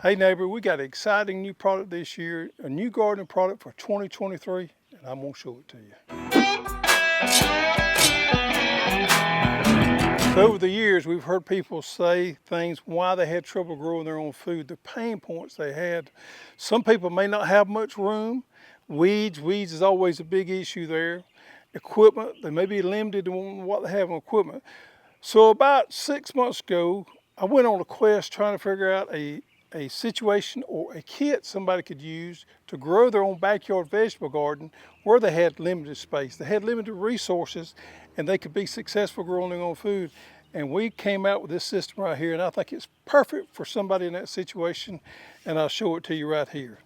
Hey neighbor, we got an exciting new product this year, a new gardening product for 2023, and I'm gonna show it to you. So over the years, we've heard people say things why they had trouble growing their own food, the pain points they had. Some people may not have much room. Weeds is always a big issue there. Equipment, they may be limited in what they have on equipment. So about 6 months ago, I went on a quest trying to figure out a situation or a kit somebody could use to grow their own backyard vegetable garden where they had limited space. They had limited resources and they could be successful growing their own food. And we came out with this system right here, and I think it's perfect for somebody in that situation, and I'll show it to you right here.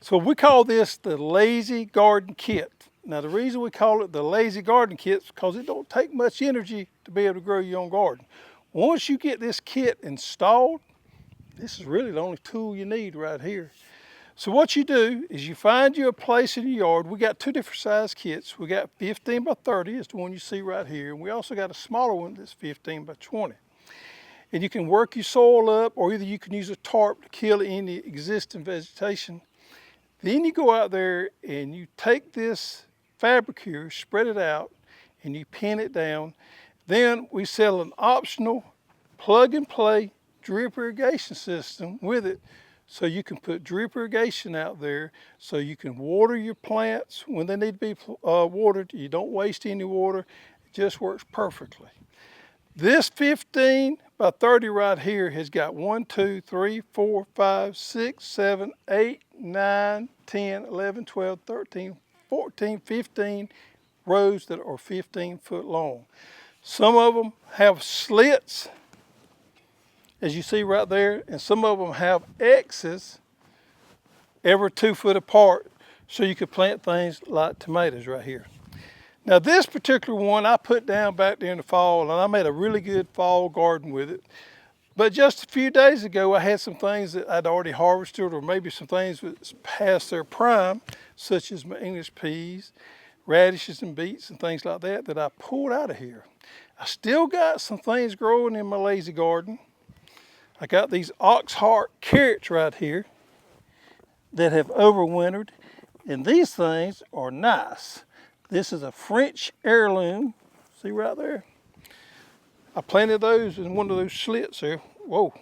So we call this the Lazy Garden Kit. Now the reason we call it the Lazy Garden Kit is because it don't take much energy to be able to grow your own garden. Once you get this kit installed, this is really the only tool you need right here. So what you do is you find you a place in your yard. We got two different size kits. We got 15 by 30 is the one you see right here. And we also got a smaller one that's 15 by 20. And you can work your soil up, or either you can use a tarp to kill any existing vegetation. Then you go out there and you take this fabric here, spread it out, and you pin it down. Then we sell an optional plug and play drip irrigation system with it, so you can put drip irrigation out there so you can water your plants when they need to be watered. You don't waste any water. It just works perfectly. This 15 by 30 right here has got 1, 2, 3, 4, 5, 6, 7, 8, 9, 10, 11, 12, 13, 14, 15 rows that are 15 foot long. Some of them have slits, as you see right there, and some of them have X's every 2 foot apart, so you could plant things like tomatoes right here. Now this particular one I put down back there in the fall, and I made a really good fall garden with it. But just a few days ago, I had some things that I'd already harvested, or maybe some things that's past their prime, such as my English peas, radishes and beets and things like that, that I pulled out of here. I still got some things growing in my lazy garden. I got these ox heart carrots right here that have overwintered, and these things are nice. This is a French heirloom, see right there? I planted those in one of those slits there, whoa.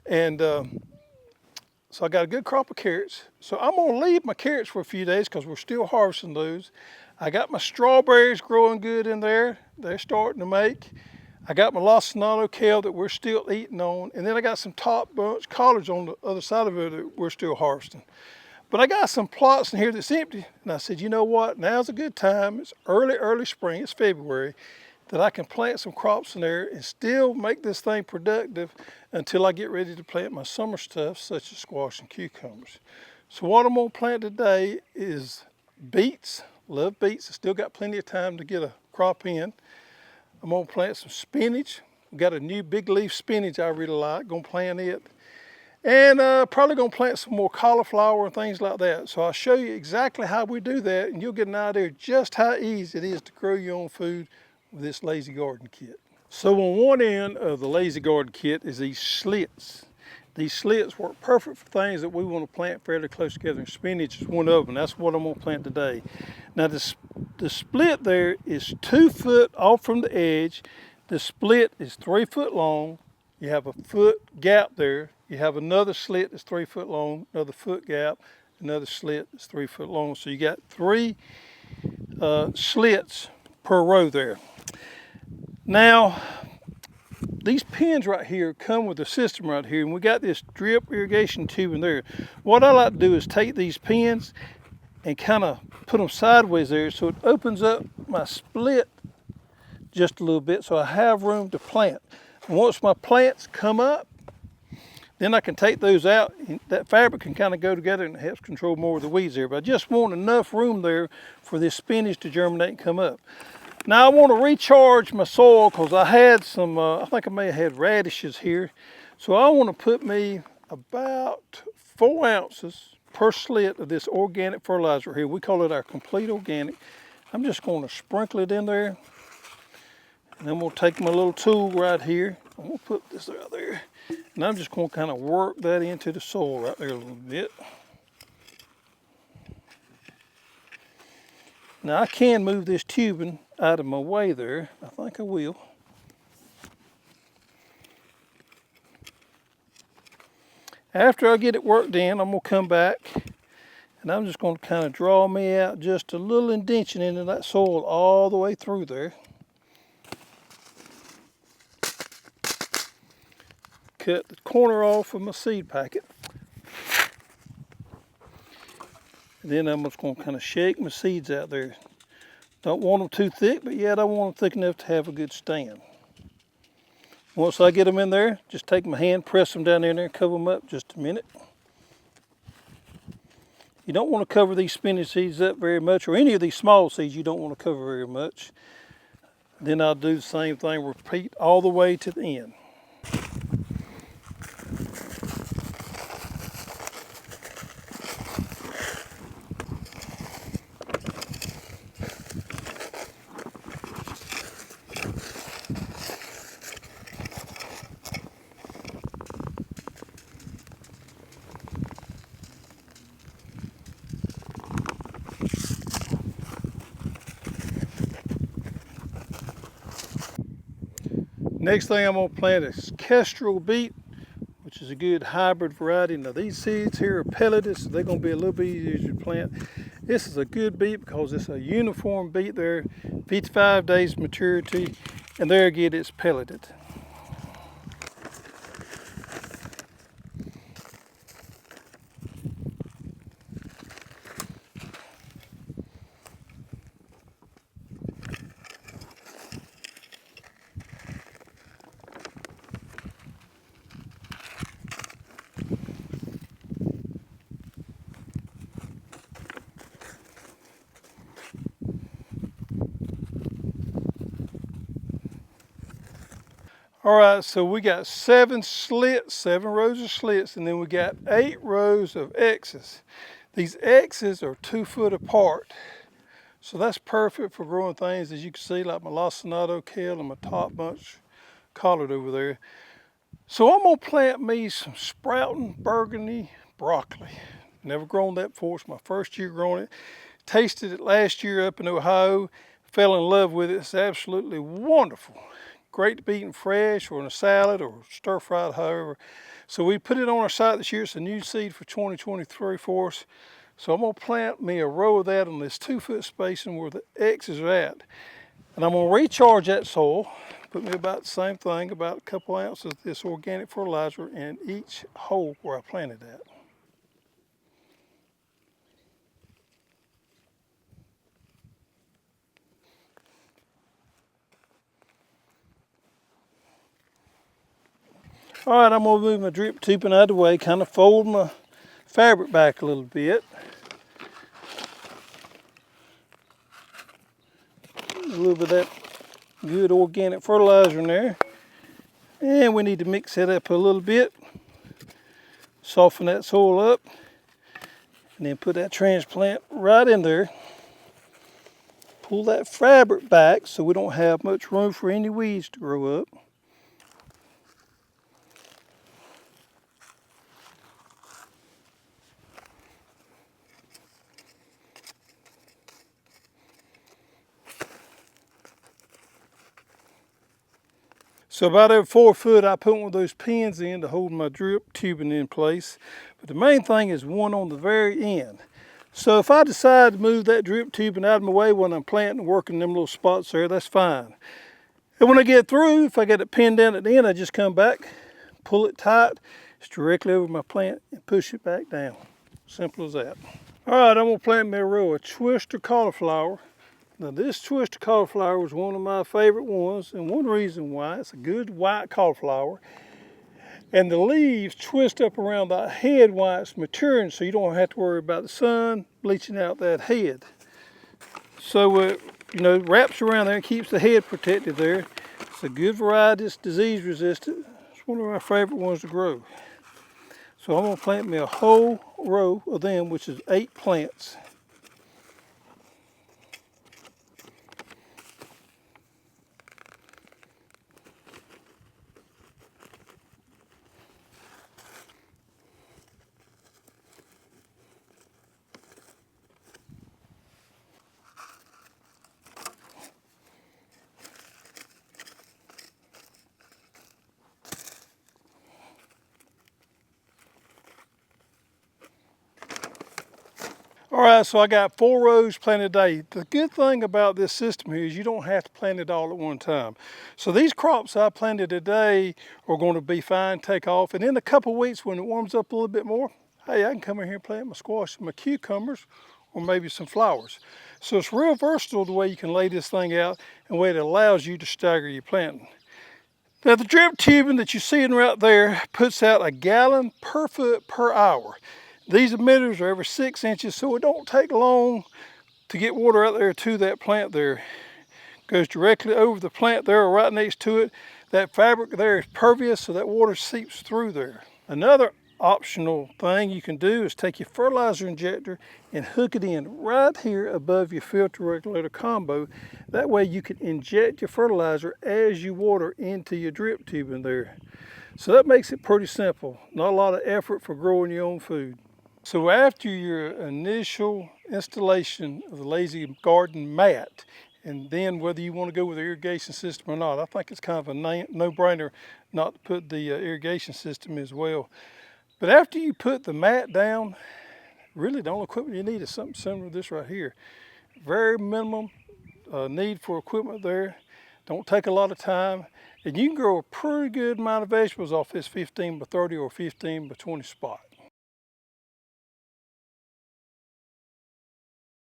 And so I got a good crop of carrots. So I'm gonna leave my carrots for a few days because we're still harvesting those. I got my strawberries growing good in there. They're starting to make. I got my lacinato kale that we're still eating on, and then I got some top bunch collards on the other side of it that we're still harvesting. But I got some plots in here that's empty, and I said, you know what, now's a good time. It's early spring, it's February, that I can plant some crops in there and still make this thing productive until I get ready to plant my summer stuff, such as squash and cucumbers. So what I'm gonna plant today is beets. Love beets. I still got plenty of time to get a crop in. I'm gonna plant some spinach. Got a new big leaf spinach I really like, gonna plant it. And probably gonna plant some more cauliflower and things like that. So I'll show you exactly how we do that, and you'll get an idea just how easy it is to grow your own food with this Lazy Garden Kit. So on one end of the Lazy Garden Kit is these slits. These slits work perfect for things that we want to plant fairly close together, and spinach is one of them. That's what I'm going to plant today. Now the split there is 2 foot off from the edge. The split is 3 foot long. You have a foot gap there. You have another slit that's 3 foot long, another foot gap, another slit that's 3 foot long. So you got 3 slits per row there. Now, these pins right here come with the system right here, and we got this drip irrigation tube in there. What I like to do is take these pins and kind of put them sideways there so it opens up my split just a little bit so I have room to plant. And once my plants come up, then I can take those out. That fabric can kind of go together and it helps control more of the weeds there. But I just want enough room there for this spinach to germinate and come up. Now I want to recharge my soil because I had some, I think I may have had radishes here. So I want to put me about 4 ounces per slit of this organic fertilizer here. We call it our complete organic. I'm just going to sprinkle it in there. And then we'll take my little tool right here. I'm going to put this out there. And I'm just going to kind of work that into the soil right there a little bit. Now I can move this tubing out of my way there. I think I will. After I get it worked in, I'm going to come back and I'm just going to kind of draw me out just a little indentation into that soil all the way through there. Cut the corner off of my seed packet. And then I'm just going to kind of shake my seeds out there. Don't want them too thick, but yet I want them thick enough to have a good stand. Once I get them in there, just take my hand, press them down in there, cover them up just a minute. You don't want to cover these spinach seeds up very much, or any of these small seeds you don't want to cover very much. Then I'll do the same thing, repeat all the way to the end. Next thing I'm going to plant is kestrel beet, which is a good hybrid variety. Now these seeds here are pelleted, so they're going to be a little bit easier to plant. This is a good beet because it's a uniform beet there, 55 days maturity, and there again it's pelleted. All right, so we got 7 slits, 7 rows of slits, and then we got 8 rows of X's. These X's are 2 foot apart. So that's perfect for growing things, as you can see, like my lacinato kale and my top bunch collard over there. So I'm gonna plant me some sprouting burgundy broccoli. Never grown that before, it's my first year growing it. Tasted it last year up in Ohio, fell in love with it. It's absolutely wonderful. Great to be eaten fresh or in a salad or stir fried, however. So we put it on our site this year. It's a new seed for 2023 for us. So I'm gonna plant me a row of that on this 2 foot spacing where the X's are at. And I'm gonna recharge that soil. Put me about the same thing, about a couple ounces of this organic fertilizer in each hole where I planted that. All right, I'm gonna move my drip tubing out of the way, kind of fold my fabric back a little bit. A little bit of that good organic fertilizer in there. And we need to mix it up a little bit. Soften that soil up. And then put that transplant right in there. Pull that fabric back so we don't have much room for any weeds to grow up. So about every 4 foot I put one of those pins in to hold my drip tubing in place. But the main thing is one on the very end. So if I decide to move that drip tubing out of my way when I'm planting and working them little spots there, that's fine. And when I get through, if I get it pinned down at the end, I just come back, pull it tight, it's directly over my plant and push it back down. Simple as that. All right, I'm gonna plant me a row of twister cauliflower. Now this twister cauliflower is one of my favorite ones, and one reason why, it's a good white cauliflower. And the leaves twist up around the head while it's maturing, so you don't have to worry about the sun bleaching out that head. So it, wraps around there and keeps the head protected there. It's a good variety, it's disease resistant. It's one of my favorite ones to grow. So I'm gonna plant me a whole row of them, which is 8 plants. All right, so I got 4 rows planted today. The good thing about this system here is you don't have to plant it all at one time. So these crops I planted today are going to be fine, take off. And in a couple of weeks when it warms up a little bit more, hey, I can come in here and plant my squash, my cucumbers, or maybe some flowers. So it's real versatile the way you can lay this thing out and the way it allows you to stagger your planting. Now the drip tubing that you're seeing right there puts out a gallon per foot per hour. These emitters are every 6 inches, so it don't take long to get water out there to that plant there. Goes directly over the plant there or right next to it. That fabric there is pervious, so that water seeps through there. Another optional thing you can do is take your fertilizer injector and hook it in right here above your filter regulator combo. That way you can inject your fertilizer as you water into your drip tubing there. So that makes it pretty simple. Not a lot of effort for growing your own food. So after your initial installation of the Lazy Garden mat, and then whether you want to go with the irrigation system or not, I think it's kind of a no-brainer not to put the irrigation system as well. But after you put the mat down, really the only equipment you need is something similar to this right here. Very minimum need for equipment there. Don't take a lot of time. And you can grow a pretty good amount of vegetables off this 15 by 30 or 15 by 20 spot.